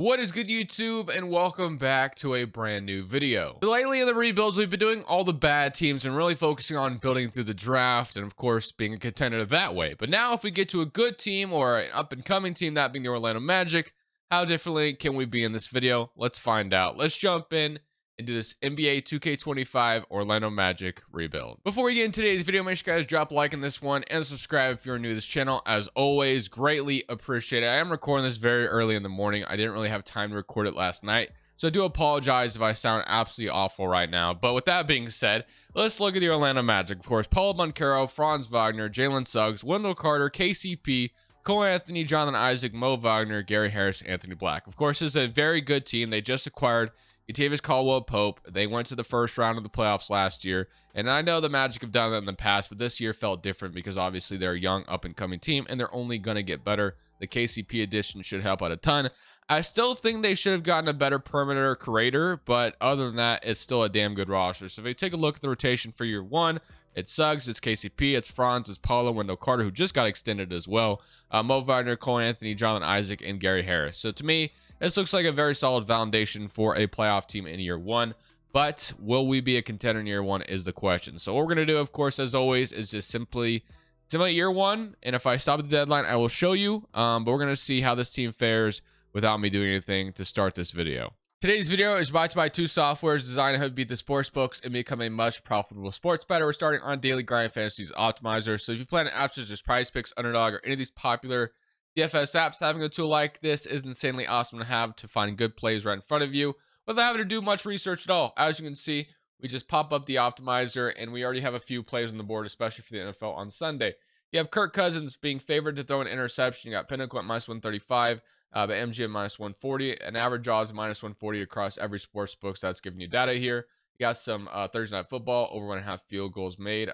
What is good, YouTube, and welcome back to a brand new video. Lately in the rebuilds, we've been doing all the bad teams and really focusing on building through the draft and of course being a contender that way. But now if we get to a good team or an up and coming team, that being the Orlando Magic, how differently can we be in this video? Let's find out. Let's jump in into this NBA 2K25 Orlando Magic rebuild. Before we get into today's video, make sure you guys drop a like on this one and subscribe if you're new to this channel. As always, greatly appreciate it. I am recording this very early in the morning. I didn't really have time to record it last night, so I do apologize if I sound absolutely awful right now. But with that being said, let's look at the Orlando Magic. Of course, Paulo Banchero, Franz Wagner, Jalen Suggs, Wendell Carter, KCP, Cole Anthony, Jonathan Isaac, Mo Wagner, Gary Harris, Anthony Black. Of course, this is a very good team. They just acquired Kentavious Caldwell-Pope. They went to the first round of the playoffs last year, and I know the Magic have done that in the past, but this year felt different because obviously they're a young up-and-coming team, and they're only going to get better. The KCP addition should help out a ton. I still think they should have gotten a better perimeter creator, but other than that, it's still a damn good roster. So if you take a look at the rotation for year one, it's Suggs, it's KCP, it's Franz, it's Paulo, Wendell Carter, who just got extended as well, Mo Wagner, Cole Anthony, Jonathan Isaac, and Gary Harris. So to me, this looks like a very solid foundation for a playoff team in year one, but will we be a contender in year one is the question. So what we're going to do, of course, as always, is just simply simulate year one, and if I stop at the deadline, I will show you, but we're going to see how this team fares without me doing anything to start this video. Today's video is brought to you by two softwares designed to help you beat the sports books and become a much profitable sports bettor. We're starting on Daily Grind Fantasies Optimizer, so if you plan apps such as Prize Picks, Underdog, or any of these popular DFS apps, having a tool like this is insanely awesome to have to find good plays right in front of you without having to do much research at all. As you can see, we just pop up the optimizer and we already have a few plays on the board, especially for the NFL on Sunday. You have Kirk Cousins being favored to throw an interception. You got Pinnacle at minus 135, but MG at minus 140, an average odds of minus 140 across every sports book. So that's giving you data here. You got some Thursday Night Football, over 1.5 field goals made.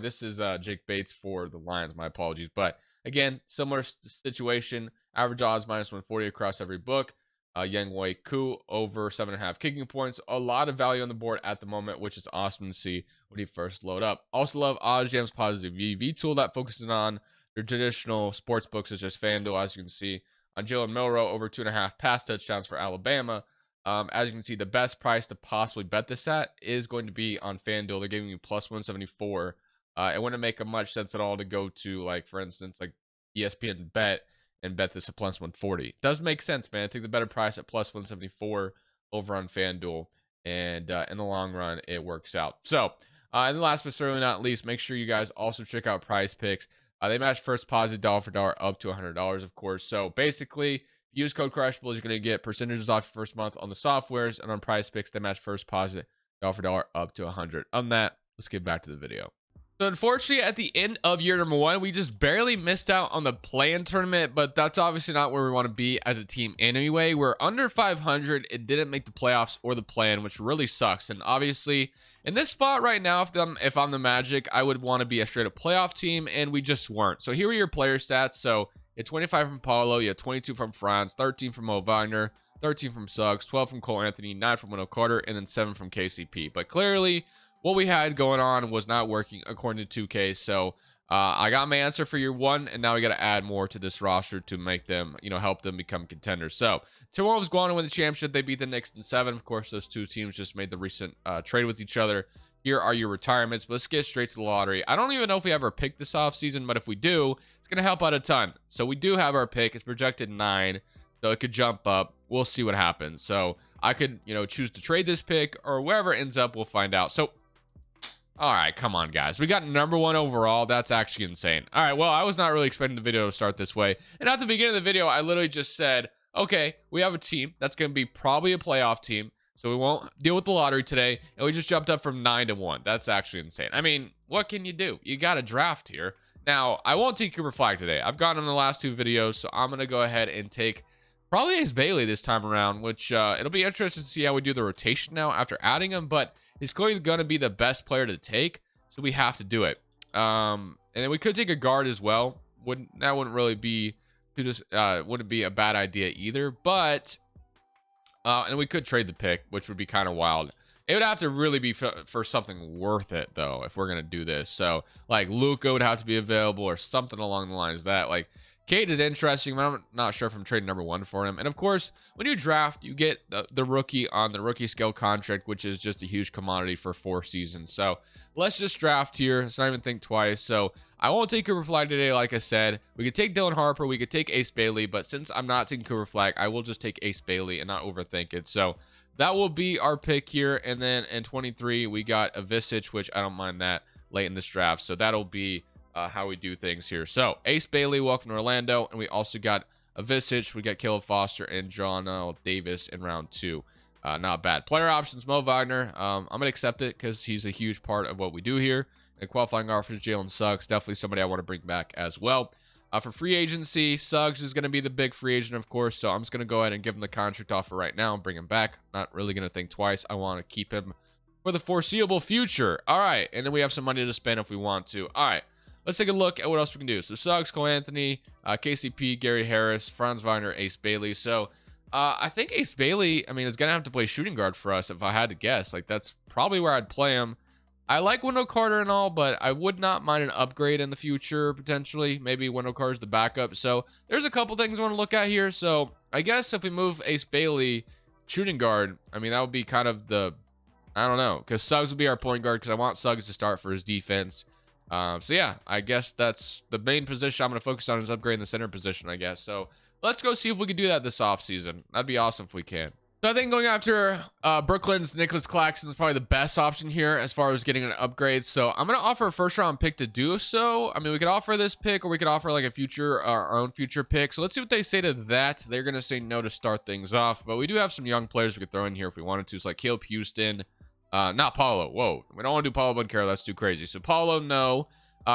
This is Jake Bates for the Lions. My apologies. But again, similar situation, average odds minus 140 across every book. Younghoe Koo over 7.5 kicking points. A lot of value on the board at the moment, which is awesome to see when you first load up. Also love OddsJam's positive VV tool that focuses on your traditional sports books such as FanDuel. As you can see on Jalen Milroe, over 2.5 pass touchdowns for Alabama. As you can see, the best price to possibly bet this at is going to be on FanDuel. They're giving you plus 174. It wouldn't make much sense at all to go to, like, for instance, like ESPN Bet and bet this at plus 140. Does make sense, man. Take the better price at plus 174 over on FanDuel, and in the long run, it works out. So, and last but certainly not least, make sure you guys also check out Prize Picks. They match first deposit dollar for dollar up to $100, of course. So basically, use code Crushables, you're going to get percentages off your first month on the softwares, and on Prize Picks, they match first deposit dollar for dollar up to $100. On that, let's get back to the video. So unfortunately, at the end of year number one, we just barely missed out on the play-in tournament, but that's obviously not where we want to be as a team anyway. We're under 500. It didn't make the playoffs or the play-in, which really sucks. And obviously, in this spot right now, if I'm the Magic, I would want to be a straight-up playoff team, and we just weren't. So here are your player stats. So you had 25 from Paulo, you had 22 from Franz, 13 from Mo Wagner, 13 from Suggs, 12 from Cole Anthony, 9 from Wendell Carter, and then 7 from KCP. But clearly, what we had going on was not working according to 2K. So I got my answer for year one, and now we got to add more to this roster to make them, help them become contenders. So Timberwolves go on to win the championship. They beat the Knicks in 7. Of course, those two teams just made the recent trade with each other. Here are your retirements. But let's get straight to the lottery. I don't even know if we ever pick this offseason, but if we do, it's going to help out a ton. So we do have our pick. It's projected 9, so it could jump up. We'll see what happens. So I could, choose to trade this pick, or wherever it ends up, we'll find out. So all right, come on, guys. We got number 1 overall. That's actually insane. All right, well, I was not really expecting the video to start this way. And at the beginning of the video, I literally just said, okay, we have a team that's going to be probably a playoff team, so we won't deal with the lottery today. And we just jumped up from 9 to 1. That's actually insane. I mean, what can you do? You got a draft here. Now, I won't take Cooper Flag today. I've gotten him in the last 2 videos, so I'm going to go ahead and take probably Ace Bailey this time around, which it'll be interesting to see how we do the rotation now after adding him, but he's clearly going to be the best player to take, so we have to do it. And then we could take a guard as well. That wouldn't really be wouldn't be a bad idea either, but and we could trade the pick, which would be kind of wild. It would have to really be for something worth it, though, if we're going to do this. So, like, Luka would have to be available or something along the lines of that. Like, Cade is interesting, but I'm not sure if I'm trading number 1 for him. And of course, when you draft, you get the rookie on the rookie scale contract, which is just a huge commodity for 4 seasons. So let's just draft here. Let's not even think twice. So I won't take Cooper Flag today, like I said. We could take Dylan Harper. We could take Ace Bailey. But since I'm not taking Cooper Flag, I will just take Ace Bailey and not overthink it. So that will be our pick here. And then in 23, we got a Visage, which I don't mind that late in this draft. So that'll be how we do things here. So Ace Bailey, welcome to Orlando. And we also got a Visage. We got Caleb Foster and John Davis in round 2. Not bad. Player options, Mo Wagner. I'm going to accept it because he's a huge part of what we do here. And qualifying offers, Jalen Suggs. Definitely somebody I want to bring back as well. For free agency, Suggs is going to be the big free agent, of course. So I'm just going to go ahead and give him the contract offer right now and bring him back. Not really going to think twice. I want to keep him for the foreseeable future. All right. And then we have some money to spend if we want to. All right. Let's take a look at what else we can do. So Suggs, Cole Anthony, KCP, Gary Harris, Franz Wagner, Ace Bailey. So I think Ace Bailey, I mean, is going to have to play shooting guard for us if I had to guess. Like, that's probably where I'd play him. I like Wendell Carter and all, but I would not mind an upgrade in the future, potentially. Maybe Wendell Carter's the backup. So there's a couple things I want to look at here. So I guess if we move Ace Bailey shooting guard, I mean, that would be kind of the, I don't know, because Suggs would be our point guard because I want Suggs to start for his defense. So yeah, I guess that's the main position I'm going to focus on is upgrading the center position, I guess. So let's go see if we can do that this offseason. That'd be awesome if we can. So I think going after Brooklyn's Nicholas Claxton is probably the best option here as far as getting an upgrade. So I'm going to offer a first round pick to do so. I mean, we could offer this pick or we could offer like a future, our own future pick. So let's see what they say to that. They're going to say no to start things off, but we do have some young players we could throw in here if we wanted to. So like Caleb Houston, not Paulo. Whoa, we don't want to do Paulo Banchero. That's too crazy. So Paulo, no.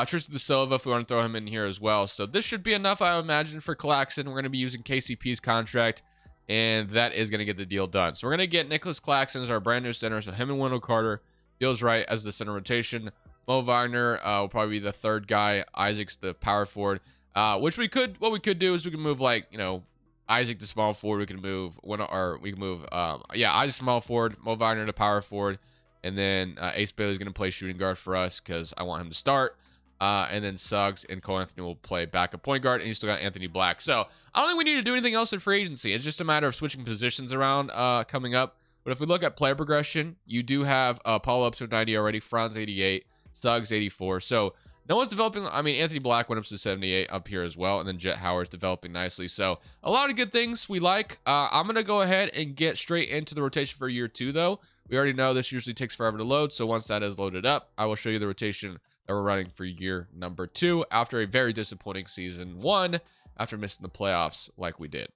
Tristan Da Silva, if we want to throw him in here as well. So this should be enough, I imagine, for Claxton. We're going to be using KCP's contract, and that is going to get the deal done. So we're going to get Nicholas Claxton as our brand new center. So him and Wendell Carter feels right as the center rotation. Mo Wagner will probably be the third guy. Isaac's the power forward. What we could do is we can move like, you know, Isaac to small forward. We can move Isaac small forward, Mo Wagner to power forward, and then Ace Bailey is going to play shooting guard for us because I want him to start. And then Suggs and Cole Anthony will play backup point guard, and you still got Anthony Black. So I don't think we need to do anything else in free agency. It's just a matter of switching positions around coming up. But if we look at player progression, you do have Paul up to 90 already, Franz 88, Suggs 84. So no one's developing. I mean, Anthony Black went up to 78 up here as well, and then Jet Howard's developing nicely. So a lot of good things we like. I'm going to go ahead and get straight into the rotation for year 2, though. We already know this usually takes forever to load, so once that is loaded up, I will show you the rotation that we're running for year number 2 after a very disappointing season 1 after missing the playoffs like we did.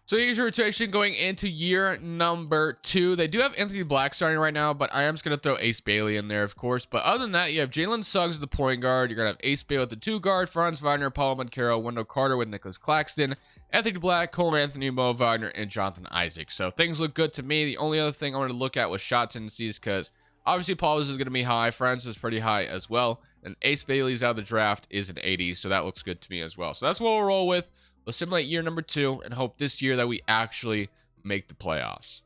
So here's your rotation going into year number 2. They do have Anthony Black starting right now, but I am just going to throw Ace Bailey in there, of course. But other than that, you have Jalen Suggs, the point guard. You're going to have Ace Bailey with the 2 guard, Franz Wagner, Paulo Banchero, Wendell Carter with Nicholas Claxton, Anthony Black, Cole Anthony, Mo Wagner, and Jonathan Isaac. So things look good to me. The only other thing I wanted to look at was shot tendencies because obviously Paulo's is going to be high. Franz is pretty high as well. And Ace Bailey's out of the draft is an 80, so that looks good to me as well. So that's what we'll roll with. We'll simulate year number 2 and hope this year that we actually make the playoffs.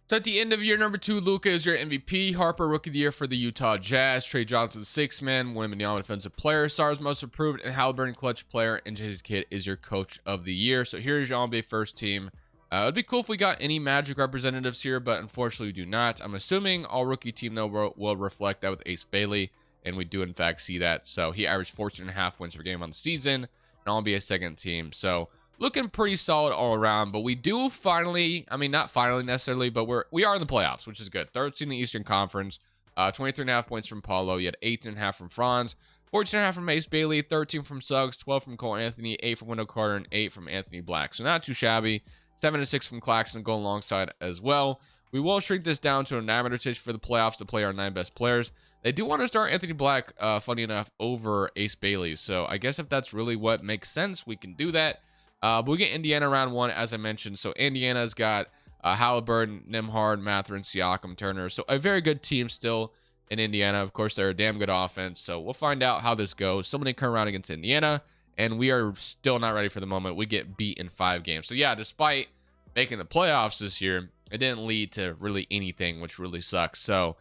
So at the end of year number 2, Luka is your MVP. Harper, Rookie of the Year for the Utah Jazz. Trey Johnson, 6th man. Wembanyama, Defensive Player. Stars Most Improved. And Halliburton, Clutch Player. And Jason Kidd is your Coach of the Year. So here's your NBA first team. It would be cool if we got any Magic representatives here, but unfortunately we do not. I'm assuming all rookie team, though, will reflect that with Ace Bailey. And we do, in fact, see that. So he averaged 14.5 wins per game on the season. And I'll be a second team. So looking pretty solid all around. But we do finally, I mean, not finally necessarily, but we are in the playoffs, which is good. 3rd seed in the Eastern Conference. 23.5 points from Paulo. You had 18.5 from Franz. 14.5 from Ace Bailey. 13 from Suggs. 12 from Cole Anthony. 8 from Wendell Carter. And 8 from Anthony Black. So not too shabby. 7 and 6 from Claxton going alongside as well. We will shrink this down to a 9-man rotation for the playoffs to play our 9 best players. They do want to start Anthony Black, funny enough, over Ace Bailey. So I guess if that's really what makes sense, we can do that. But we get Indiana round 1, as I mentioned. So Indiana's got Halliburton, Nembhard, Mathurin, Siakam, Turner. So a very good team still in Indiana. Of course, they're a damn good offense. So we'll find out how this goes. Somebody come around against Indiana, and we are still not ready for the moment. We get beat in 5 games. So yeah, despite making the playoffs this year, it didn't lead to really anything, which really sucks. So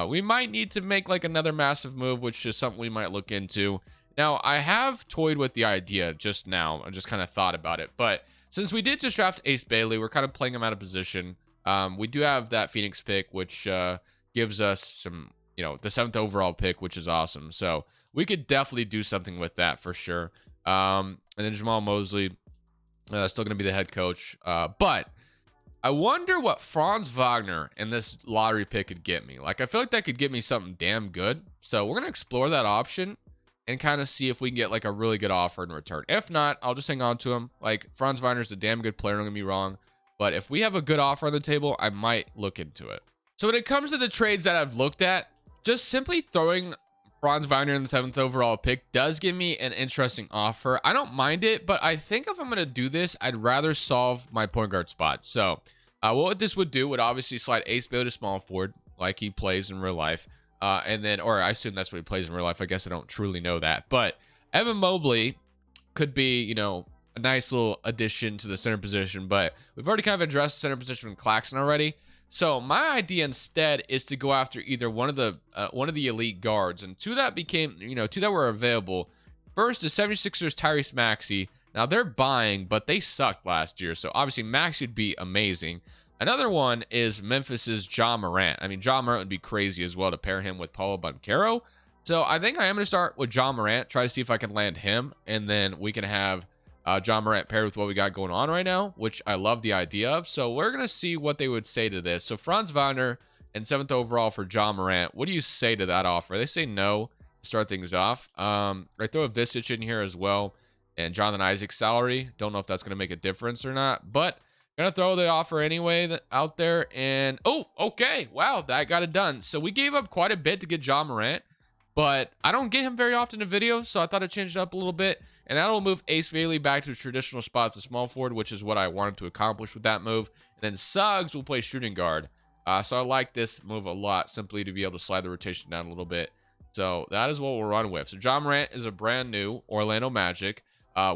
we might need to make like another massive move, which is something we might look into. Now, I have toyed with the idea just now. I just kind of thought about it. But since we did just draft Ace Bailey, we're kind of playing him out of position. We do have that Phoenix pick, which gives us some, the 7th overall pick, which is awesome. So we could definitely do something with that for sure. And then Jamal Mosley, still going to be the head coach. But I wonder what Franz Wagner and this lottery pick could get me. Like, I feel like that could get me something damn good. So we're going to explore that option and kind of see if we can get like a really good offer in return. If not, I'll just hang on to him. Like, Franz Wagner's a damn good player, don't get me wrong. But if we have a good offer on the table, I might look into it. So when it comes to the trades that I've looked at, just simply throwing Franz Wagner in the 7th overall pick does give me an interesting offer. I don't mind it, but I think if I'm going to do this, I'd rather solve my point guard spot. So what this would do would obviously slide Ace Bailey to small forward like he plays in real life. And then, or I assume that's what he plays in real life. I guess I don't truly know that. But Evan Mobley could be, a nice little addition to the center position. But we've already kind of addressed the center position with Claxton already. So my idea instead is to go after either one of the elite guards, and two that were available. First is 76ers Tyrese Maxey. Now they're buying, but they sucked last year, so obviously Maxey would be amazing. Another one is Memphis's Ja Morant. I mean, Ja Morant would be crazy as well to pair him with Paulo Banchero. So I think I am going to start with Ja Morant, try to see if I can land him, and then we can have Ja Morant paired with what we got going on right now, which I love the idea of. So we're going to see what they would say to this. So Franz Wagner and 7th overall for Ja Morant. What do you say to that offer? They say no to start things off. I throw a Vistage in here as well, and Jonathan Isaac's salary. Don't know if that's going to make a difference or not, but going to throw the offer anyway out there. And, oh, okay. Wow, that got it done. So we gave up quite a bit to get Ja Morant, but I don't get him very often in videos, so I thought I'd change it up a little bit. And that'll move Ace Bailey back to traditional spots of small forward, which is what I wanted to accomplish with that move. And then Suggs will play shooting guard. So I like this move a lot, simply to be able to slide the rotation down a little bit. So that is what we'll run with. So Ja Morant is a brand new Orlando Magic.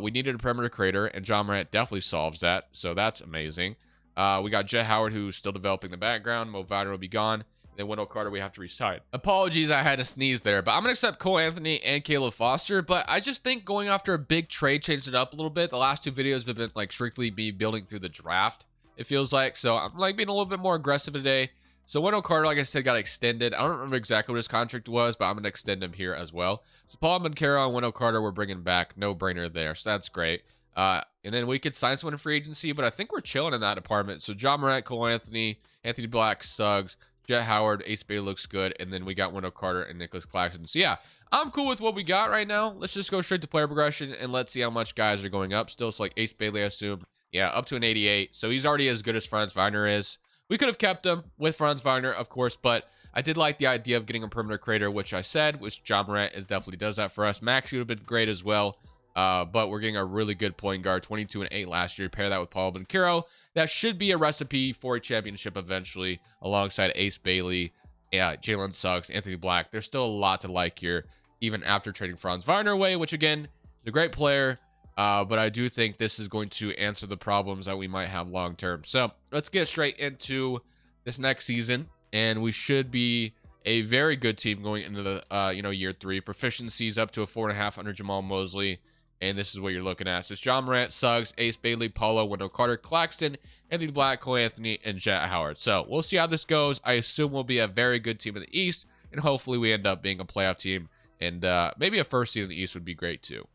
We needed a perimeter creator, and Ja Morant definitely solves that. So that's amazing. We got Jet Howard, who's still developing the background. Mo Wagner will be gone. And then Wendell Carter, we have to resign. Apologies, I had to sneeze there. But I'm going to accept Cole Anthony and Caleb Foster. But I just think going after a big trade changed it up a little bit. The last two videos have been like strictly me building through the draft, it feels like. So I'm like being a little bit more aggressive today. So Wendell Carter, like I said, got extended. I don't remember exactly what his contract was, but I'm going to extend him here as well. So Paul Banchero and Wendell Carter we're bringing back. No brainer there. So that's great. And then we could sign someone in free agency, but I think we're chilling in that department. So Ja Morant, Cole Anthony, Anthony Black, Suggs, Jet Howard, Ace Bailey looks good, and then we got Wendell Carter and Nicholas Claxton. So yeah, I'm cool with what we got right now. Let's just go straight to player progression, and let's see how much guys are going up. Still, it's like Ace Bailey, I assume. Yeah, up to an 88. So he's already as good as Franz Wagner is. We could have kept him with Franz Wagner, of course, but I did like the idea of getting a perimeter creator, which I said, which Ja Morant definitely does that for us. Max would have been great as well. But we're getting a really good point guard, 22 and 8 last year. Pair that with Paul Banchero. That should be a recipe for a championship eventually, alongside Ace Bailey, Jalen Suggs, Anthony Black. There's still a lot to like here, even after trading Franz Wagner away, which again, is a great player. But I do think this is going to answer the problems that we might have long term. So let's get straight into this next season, and we should be a very good team going into the year 3. Proficiencies up to a 4.5 under Jamal Mosley. And this is what you're looking at. So it's Ja Morant, Suggs, Ace Bailey, Paulo, Wendell Carter, Claxton, Anthony Black, Cole Anthony, and Jet Howard. So we'll see how this goes. I assume we'll be a very good team in the East, and hopefully we end up being a playoff team. And maybe a first seed in the East would be great too.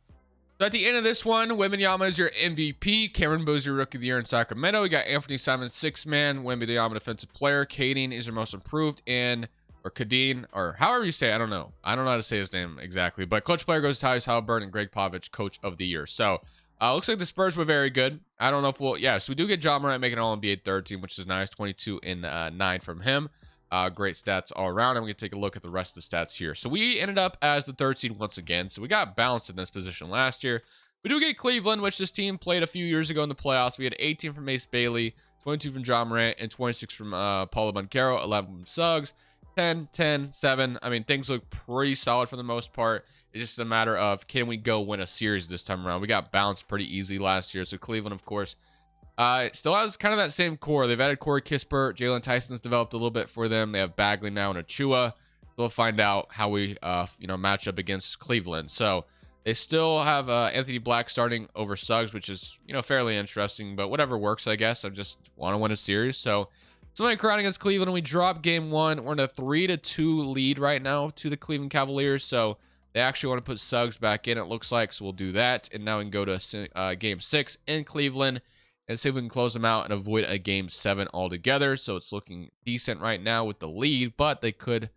So at the end of this one, Wembanyama is your MVP. Cameron Boozer, Rookie of the Year in Sacramento. We got Anthony Simons, 6-man. Wembanyama, Defensive Player. Kadeen is your most improved. Or Kadeen, or however you say it, I don't know. I don't know how to say his name exactly. But Coach Player goes to Tyrese Halliburton and Greg Popovich, Coach of the Year. So, looks like the Spurs were very good. I don't know if we'll... Yeah, so we do get Ja Morant making All-NBA third team, which is nice. 22 and 9 from him. Great stats all around. I'm going to take a look at the rest of the stats here. So we ended up as the third seed once again. So we got balanced in this position last year. We do get Cleveland, which this team played a few years ago in the playoffs. We had 18 from Ace Bailey, 22 from Ja Morant, and 26 from Paulo Banchero, 11 from Suggs. 10, 10, 7. I mean, things look pretty solid for the most part. It's just a matter of, can we go win a series this time around? We got bounced pretty easy last year. So Cleveland, of course, still has kind of that same core. They've added Corey Kispert. Jalen Tyson's developed a little bit for them. They have Bagley now and Achua. We'll find out how we, match up against Cleveland. So They still have Anthony Black starting over Suggs, which is, fairly interesting, but whatever works, I guess. I just want to win a series. So somebody crying against Cleveland. We drop game one. We're in a 3-2 lead right now to the Cleveland Cavaliers. So they actually want to put Suggs back in, it looks like. So we'll do that. And now we can go to game 6 in Cleveland and see if we can close them out and avoid a game 7 altogether. So it's looking decent right now with the lead, but they could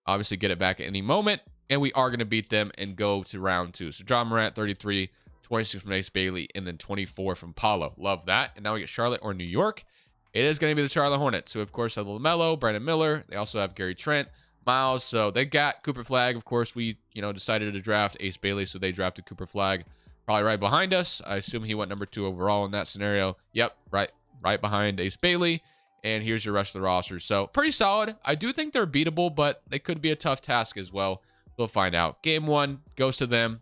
obviously get it back at any moment. And we are going to beat them and go to round 2. So John Morant, 33, 26 from Ace Bailey, and then 24 from Paulo. Love that. And now we get Charlotte or New York. It is going to be the Charlotte Hornets, who, of course, have LaMelo, Brandon Miller. They also have Gary Trent, Miles. So they got Cooper Flag. Of course, we, decided to draft Ace Bailey, so they drafted Cooper Flag probably right behind us. I assume he went number 2 overall in that scenario. Yep, right behind Ace Bailey. And here's your rest of the roster. So pretty solid. I do think they're beatable, but they could be a tough task as well. We'll find out. Game 1 goes to them.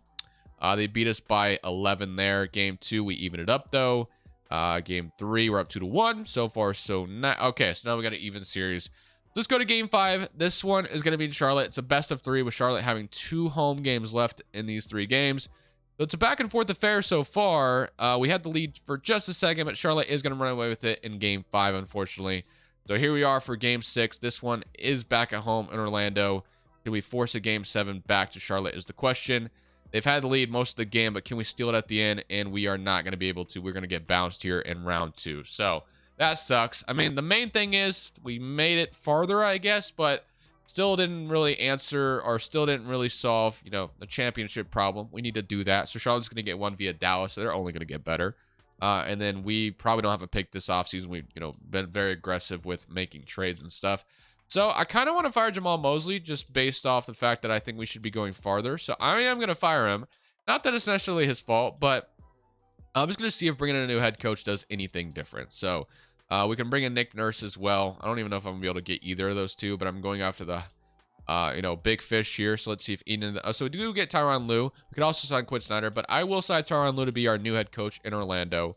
They beat us by 11 there. Game 2, we even it up, though. Game 3, we're up 2-1. So far, so not. Okay, so now we got an even series. Let's go to game 5. This one is going to be in Charlotte. It's a best of 3 with Charlotte having 2 home games left in these 3 games. So it's a back and forth affair so far. We had the lead for just a second, but Charlotte is going to run away with it in game 5, unfortunately. So here we are for game 6. This one is back at home in Orlando. Can we force a game 7 back to Charlotte is the question. They've had the lead most of the game, but can we steal it at the end? And we are not going to be able to. We're going to get bounced here in round 2. So that sucks. I mean, the main thing is we made it farther, I guess, but still didn't really answer or still didn't really solve, the championship problem. We need to do that. So Charlotte's going to get 1 via Dallas. So they're only going to get better. And then we probably don't have a pick this offseason. We've, been very aggressive with making trades and stuff. So I kind of want to fire Jamal Mosley just based off the fact that I think we should be going farther. So I am going to fire him. Not that it's necessarily his fault, but I'm just going to see if bringing in a new head coach does anything different. So we can bring in Nick Nurse as well. I don't even know if I'm going to be able to get either of those two, but I'm going after the, big fish here. So let's see if Eden. So we do get Tyronn Lue. We could also sign Quinn Snyder, but I will sign Tyronn Lue to be our new head coach in Orlando.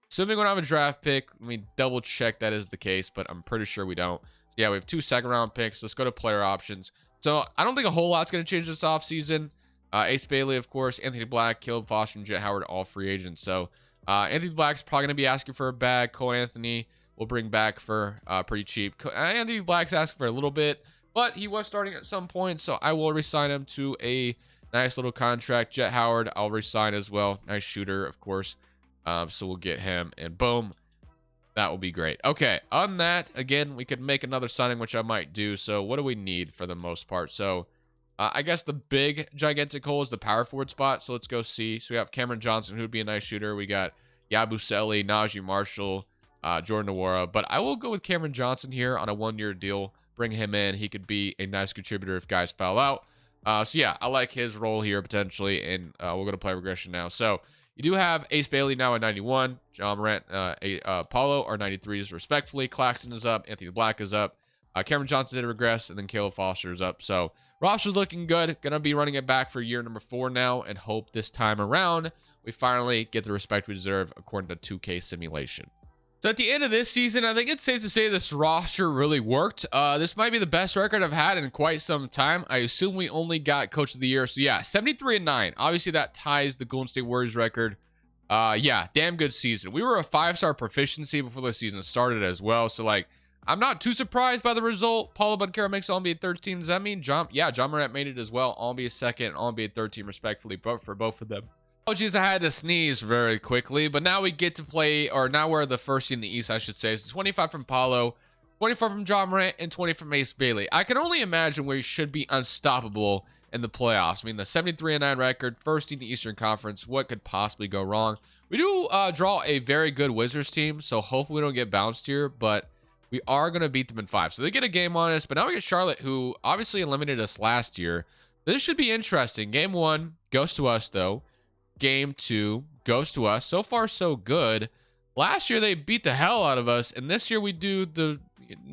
Assuming we don't have a draft pick, let me double check that is the case, but I'm pretty sure we don't. Yeah, we have 2 second-round picks. Let's go to player options. So I don't think a whole lot's going to change this offseason. Ace Bailey, of course, Anthony Black, Caleb Foster, and Jet Howard, all free agents. So Anthony Black's probably going to be asking for a bag. Cole Anthony will bring back for pretty cheap. Anthony Black's asking for a little bit, but he was starting at some point, so I will resign him to a nice little contract. Jet Howard, I'll resign as well. Nice shooter, of course. So we'll get him, and boom. That will be great. Okay, on that, again, we could make another signing, which I might do. So what do we need for the most part? So I guess the big, gigantic hole is the power forward spot. So let's go see. So we have Cameron Johnson, who would be a nice shooter. We got Yabusele, Najee Marshall, Jordan Nwora. But I will go with Cameron Johnson here on a 1-year deal. Bring him in. He could be a nice contributor if guys foul out. So yeah, I like his role here potentially. And we'll go to play regression now. So you do have Ace Bailey now at 91. John Morant, Paulo are 93s respectfully. Claxton is up. Anthony Black is up. Cameron Johnson did regress. And then Caleb Foster is up. So roster's looking good. Going to be running it back for year number 4 now. And hope this time around we finally get the respect we deserve according to 2K simulation. So at the end of this season, I think it's safe to say this roster really worked. This might be the best record I've had in quite some time. I assume we only got Coach of the Year. So yeah, 73-9. Obviously, that ties the Golden State Warriors record. Yeah, damn good season. We were a 5-star proficiency before the season started as well. So like, I'm not too surprised by the result. Paulo Banchero makes All-NBA 13. Does that mean John Morant made it as well? All-NBA 2nd, All-NBA 13 respectfully, but for both of them. Oh, geez, I had to sneeze very quickly, but now we get to play, or now we're the first in the East, I should say. So 25 from Paulo, 24 from John Morant, and 20 from Ace Bailey. I can only imagine we should be unstoppable in the playoffs. I mean, the 73-9 record, first in the Eastern Conference. What could possibly go wrong? We do draw a very good Wizards team, so hopefully we don't get bounced here, but we are going to beat them in 5. So they get a game on us, but now we get Charlotte, who obviously eliminated us last year. This should be interesting. Game 1 goes to us, though. Game 2 goes to us. So far, so good. Last year, they beat the hell out of us, and this year we do the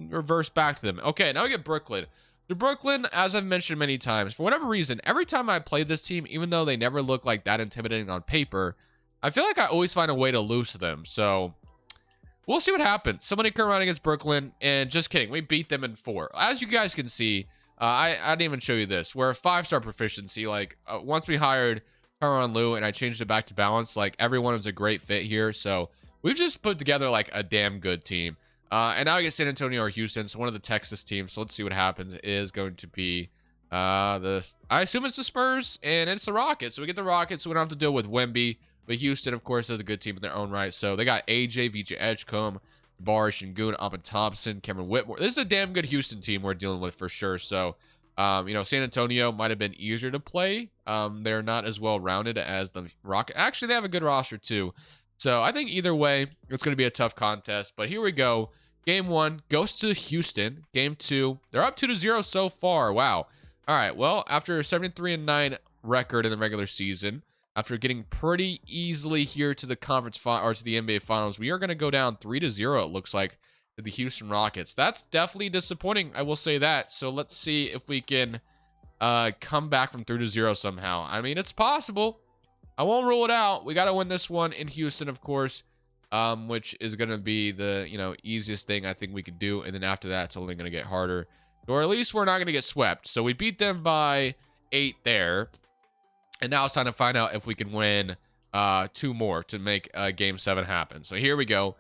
reverse back to them. Okay, now we get Brooklyn. The Brooklyn, as I've mentioned many times, for whatever reason, every time I play this team, even though they never look like that intimidating on paper, I feel like I always find a way to lose to them. So we'll see what happens. Somebody come around against Brooklyn, and just kidding, we beat them in 4. As you guys can see, I didn't even show you this. We're a 5-star proficiency. Like once we hired Tyronn Lue, and I changed it back to balance. Like, everyone was a great fit here. So we've just put together like a damn good team. And now I get San Antonio or Houston. So one of the Texas teams. So let's see what happens. It is going to be I assume it's the Spurs, and it's the Rockets. So we get the Rockets, so we don't have to deal with Wemby. But Houston, of course, is a good team in their own right. So they got AJ, VJ Edgecombe, Barr, Şengün, Amin Thompson, Cameron Whitmore. This is a damn good Houston team we're dealing with for sure. So, you know, San Antonio might have been easier to play. They're not as well-rounded as the Rockets. Actually, they have a good roster, too. So I think either way, it's going to be a tough contest. But here we go. Game 1 goes to Houston. Game 2, they're up 2-0 so far. Wow. All right, well, after a 73-9 record in the regular season, after getting pretty easily here to the or to the NBA Finals, we are going to go down 3-0. It looks like to the Houston Rockets. That's definitely disappointing. I will say that. So let's see if we can come back from 3-0 somehow. I mean, it's possible. I won't rule it out. We got to win this one in Houston, of course, which is going to be the easiest thing I think we could do. And then after that, it's only going to get harder. Or at least we're not going to get swept. So we beat them by 8 there. And now it's time to find out if we can win 2 more to make Game 7 happen. So here we go.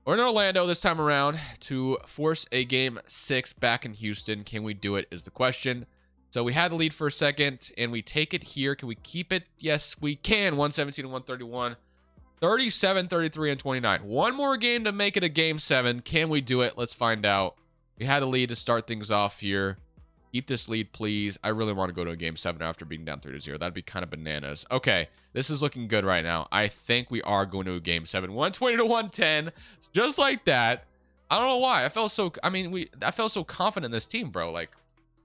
We're in Orlando this time around to force a Game 6 back in Houston. Can we do it is the question. So we had the lead for a second, and we take it here. Can we keep it? Yes, we can. 117 and 131. 37, 33, and 29. One more game to make it a Game 7. Can we do it? Let's find out. We had a lead to start things off here. Keep this lead, please. I really want to go to a Game 7 after being down 3-0. That'd be kind of bananas. Okay, this is looking good right now. I think we are going to a Game 7. 120 to 110. Just like that. I don't know why. I felt so confident in this team, bro. Like,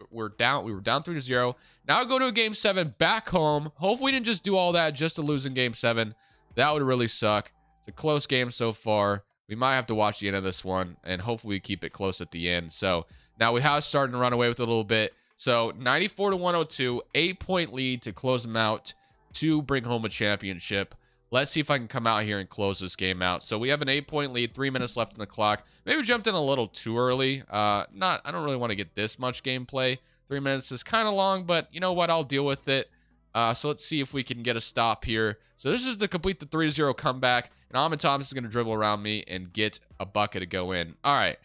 we were down 3-0. Now go to a Game 7 back home. Hopefully we didn't just do all that just to lose in Game 7. That would really suck. It's a close game so far. We might have to watch the end of this one, and hopefully we keep it close at the end. So now we have started to run away with it a little bit. So 94 to 102, 8-point lead to close them out to bring home a championship. Let's see if I can come out here and close this game out. So we have an 8-point lead, 3 minutes left on the clock. Maybe we jumped in a little too early. I don't really want to get this much gameplay. 3 minutes is kind of long, but you know what? I'll deal with it. So let's see if we can get a stop here. So this is to complete the 3-0 comeback. And Amin Thompson is going to dribble around me and get a bucket to go in. All right.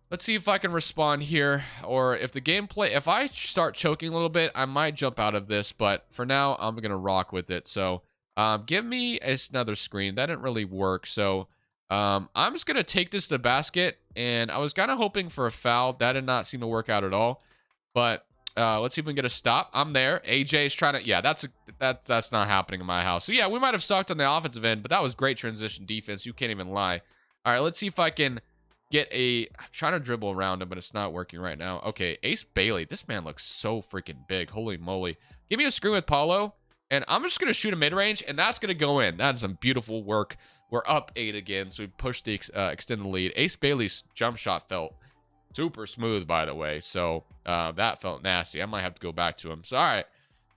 Let's see if I can respond here. Or if the gameplay, if I start choking a little bit, I might jump out of this. But for now, I'm going to rock with it. So give me another screen. That didn't really work. So I'm just going to take this to the basket. And I was kind of hoping for a foul. That did not seem to work out at all. But let's see if we can get a stop. I'm there. AJ is trying to... Yeah, that's not happening in my house. So, yeah, we might have sucked on the offensive end, but that was great transition defense. You can't even lie. All right, let's see if I can get a... I'm trying to dribble around him, but it's not working right now. Okay, Ace Bailey. This man looks so freaking big. Holy moly. Give me a screen with Paulo, and I'm just going to shoot a mid-range, and that's going to go in. That's some beautiful work. We're up 8 again, so we pushed the extended lead. Ace Bailey's jump shot felt super smooth, by the way. So that felt nasty. I might have to go back to him. So, all right.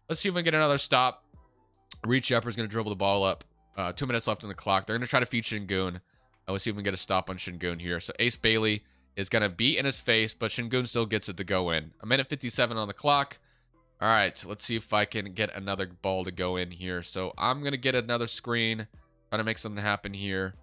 Let's see if we can get another stop. Reed Shepard's going to dribble the ball up. 2 minutes left on the clock. They're going to try to feed Şengün. Let's see if we can get a stop on Şengün here. So, Ace Bailey is going to be in his face, but Şengün still gets it to go in. 1:57 on the clock. All right. Let's see if I can get another ball to go in here. So, I'm going to get another screen. Trying to make something happen here.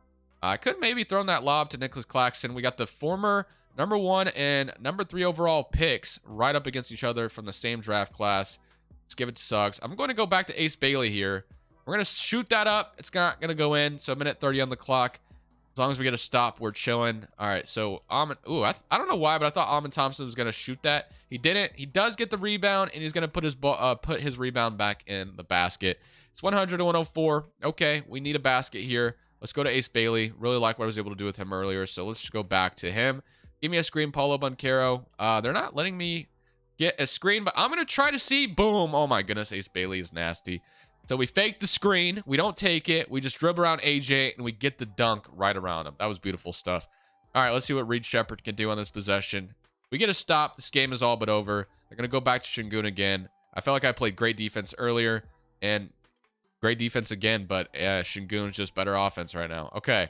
I could maybe throw that lob to Nicholas Claxton. We got the former number 1 and number 3 overall picks right up against each other from the same draft class. Let's give it to Suggs. I'm going to go back to Ace Bailey here. We're going to shoot that up. It's not going to go in. So 1:30 on the clock. As long as we get a stop, we're chilling. All right. So I don't know why, but I thought Amin Thompson was going to shoot that. He didn't. He does get the rebound, and he's going to put his rebound back in the basket. It's 100 to 104. Okay, we need a basket here. Let's go to Ace Bailey. Really like what I was able to do with him earlier. So let's just go back to him. Give me a screen, Paulo Banchero. They're not letting me get a screen, but I'm going to try to see. Boom. Oh, my goodness. Ace Bailey is nasty. So we fake the screen. We don't take it. We just dribble around AJ, and we get the dunk right around him. That was beautiful stuff. All right, let's see what Reed Shepard can do on this possession. We get a stop. This game is all but over. They're going to go back to Şengün again. I felt like I played great defense earlier, and great defense again, but Şengün's just better offense right now. Okay.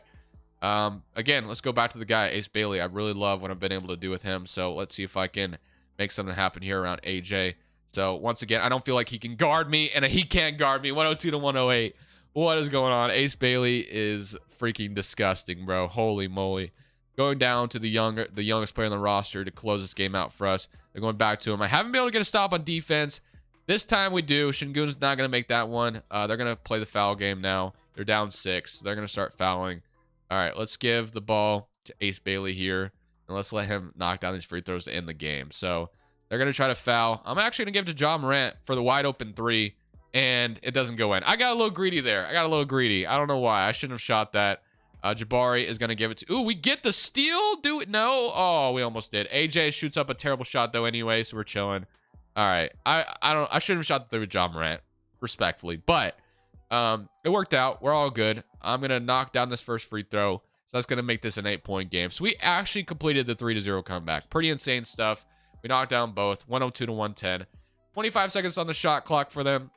Again, let's go back to the guy, Ace Bailey. I really love what I've been able to do with him. So let's see if I can make something happen here around AJ. So once again, I don't feel like he can guard me, and he can't guard me. 102 to 108. What is going on? Ace Bailey is freaking disgusting, bro. Holy moly. Going down to the youngest player on the roster to close this game out for us. They're going back to him. I haven't been able to get a stop on defense. This time we do. Shingun's not going to make that one. They're going to play the foul game now. They're down 6. They're going to start fouling. All right, let's give the ball to Ace Bailey here. And let's let him knock down these free throws to end the game. So they're going to try to foul. I'm actually going to give it to Ja Morant for the wide open 3. And it doesn't go in. I got a little greedy there. I don't know why. I shouldn't have shot that. Jabari is going to give it to... Ooh, we get the steal? Do it? No? Oh, we almost did. AJ shoots up a terrible shot, though, anyway, so we're chilling. All right. I shouldn't have shot the 3 with Ja Morant, respectfully. But it worked out. We're all good. I'm going to knock down this first free throw. So that's going to make this an 8-point game. So we actually completed the 3-0 comeback. Pretty insane stuff. We knocked down both. 102 to 110. 25 seconds on the shot clock for them.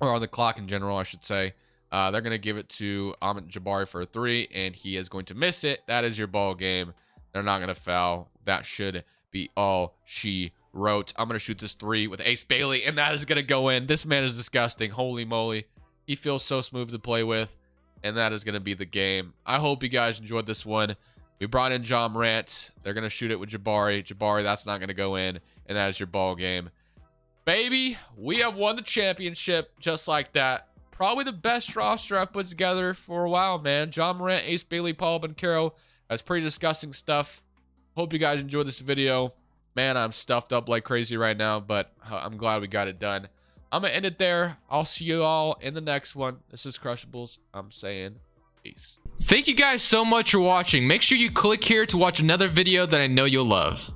Or on the clock in general, I should say. They're going to give it to Ahmed Jabari for a 3, and he is going to miss it. That is your ball game. They're not going to foul. That should be all she wrote. I'm going to shoot this 3 with Ace Bailey, and that is going to go in. This man is disgusting. Holy moly. He feels so smooth to play with, and that is going to be the game. I hope you guys enjoyed this one. We brought in Ja Morant. They're going to shoot it with Jabari. Jabari, that's not going to go in, and that is your ball game. Baby, we have won the championship just like that. Probably the best roster I've put together for a while, man. Ja Morant, Ace Bailey, Paul Banchero. That's pretty disgusting stuff. Hope you guys enjoyed this video. Man, I'm stuffed up like crazy right now, but I'm glad we got it done. I'm going to end it there. I'll see you all in the next one. This is Crushables. I'm saying peace. Thank you guys so much for watching. Make sure you click here to watch another video that I know you'll love.